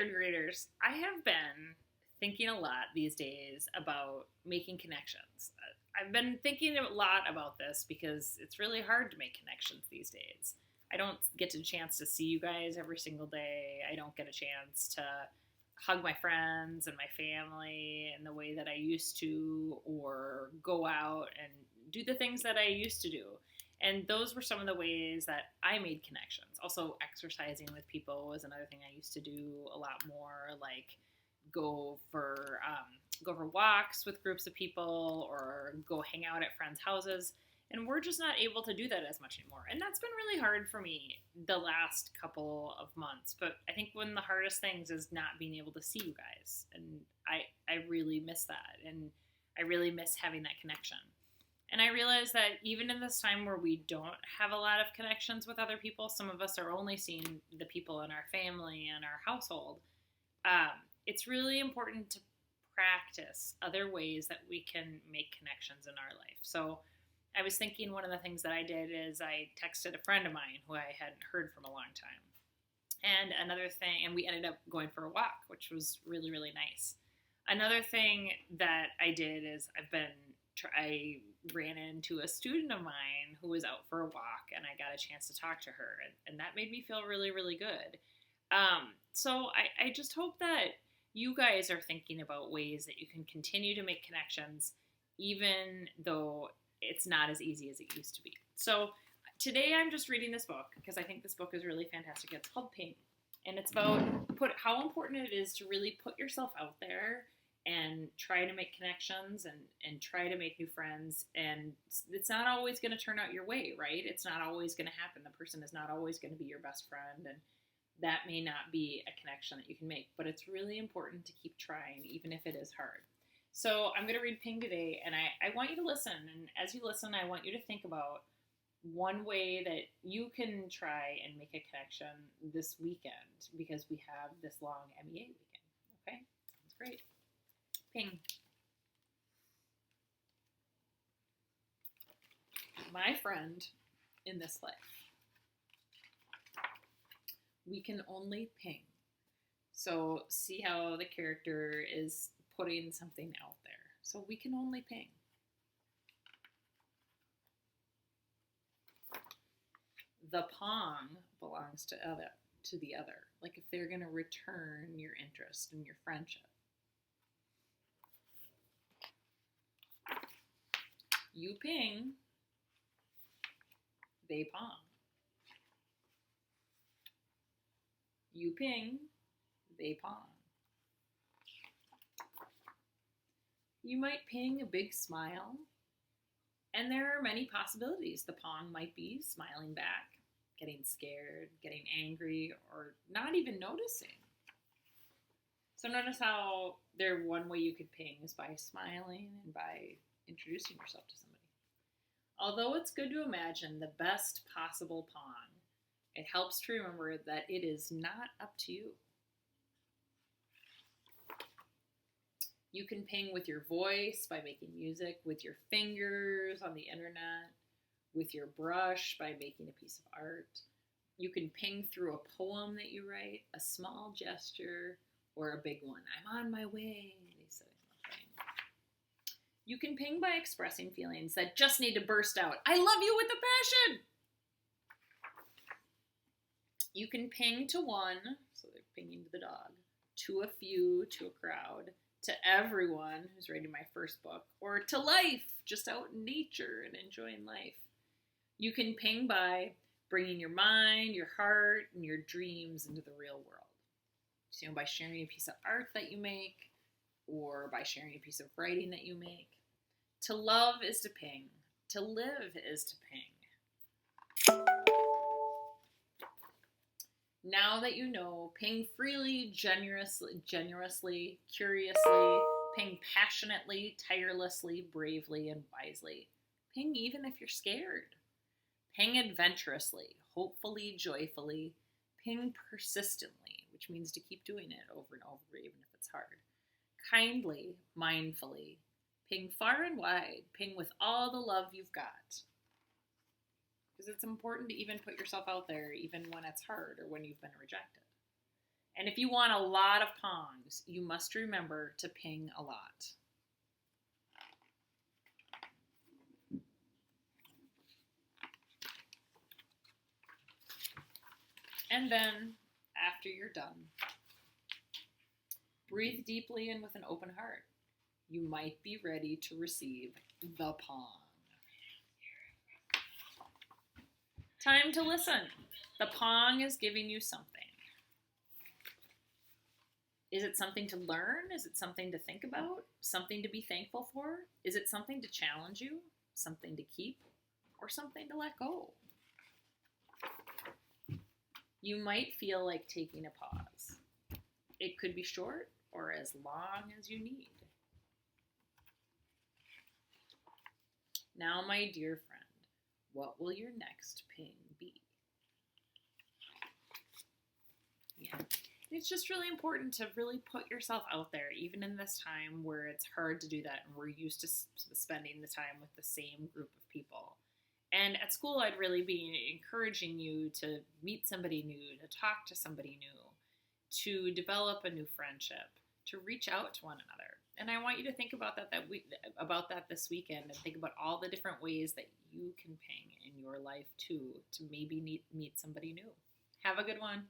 third graders, I have been thinking a lot these days about making connections. I've been thinking a lot about this because it's really hard to make connections these days. I don't get a chance to see you guys every single day. I don't get a chance to hug my friends and my family in the way that I used to, or go out and do the things that I used to do. And those were some of the ways that I made connections. Also, exercising with people was another thing I used to do a lot more, like go for walks with groups of people or go hang out at friends' houses. And we're just not able to do that as much anymore. And that's been really hard for me the last couple of months. But I think one of the hardest things is not being able to see you guys. And I really miss that. And I really miss having that connection. And I realize that even in this time where we don't have a lot of connections with other people, some of us are only seeing the people in our family and our household. It's really important to practice other ways that we can make connections in our life. So I was thinking one of the things that I did is I texted a friend of mine who I hadn't heard from a long time. And another thing, and we ended up going for a walk, which was really, really nice. Another thing that I did is I ran into a student of mine who was out for a walk, and I got a chance to talk to her, and that made me feel really, really good. So I just hope that you guys are thinking about ways that you can continue to make connections, even though it's not as easy as it used to be. So today I'm just reading this book because I think this book is really fantastic. It's called Ping, and it's about how important it is to really put yourself out there and try to make connections and try to make new friends. And it's not always going to turn out your way, right? It's not always going to happen. The person is not always going to be your best friend, and that may not be a connection that you can make. But it's really important to keep trying, even if it is hard. So I'm going to read Ping today, and I want you to listen. And as you listen, I want you to think about one way that you can try and make a connection this weekend, because we have this long MEA weekend. Okay? Sounds great. Ping. My friend in this life. We can only ping. So see how the character is putting something out there. So we can only ping. The pong belongs to the other. Like if they're going to return your interest and your friendship. You ping, they pong. You ping, they pong. You might ping a big smile, and there are many possibilities. The pong might be smiling back, getting scared, getting angry, or not even noticing. So notice how one way you could ping is by smiling and by introducing yourself to somebody. Although it's good to imagine the best possible pong, it helps to remember that it is not up to you. You can ping with your voice by making music, with your fingers on the internet, with your brush by making a piece of art. You can ping through a poem that you write, a small gesture, or a big one. I'm on my way, they say. You can ping by expressing feelings that just need to burst out. I love you with a passion! You can ping to one, so they're pinging to the dog, to a few, to a crowd, to everyone who's reading my first book, or to life, just out in nature and enjoying life. You can ping by bringing your mind, your heart, and your dreams into the real world. So, by sharing a piece of art that you make, or by sharing a piece of writing that you make. To love is to ping. To live is to ping. Now that you know, ping freely, generously, curiously, ping passionately, tirelessly, bravely, and wisely. Ping even if you're scared. Ping adventurously, hopefully, joyfully. Ping persistently, which means to keep doing it over and over, even if it's hard. Kindly, mindfully. Ping far and wide. Ping with all the love you've got. Because it's important to even put yourself out there, even when it's hard or when you've been rejected. And if you want a lot of pongs, you must remember to ping a lot. And then, after you're done, breathe deeply and with an open heart. You might be ready to receive the pong. Time to listen. The pong is giving you something. Is it something to learn? Is it something to think about? Something to be thankful for? Is it something to challenge you? Something to keep? Or something to let go? You might feel like taking a pause. It could be short or as long as you need. Now, my dear friend, what will your next ping be? Yeah. It's just really important to really put yourself out there, even in this time where it's hard to do that and we're used to spending the time with the same group of people. And at school, I'd really be encouraging you to meet somebody new, to talk to somebody new, to develop a new friendship, to reach out to one another. And I want you to think about that this weekend, and think about all the different ways that you can ping in your life too, to maybe meet somebody new. Have a good one.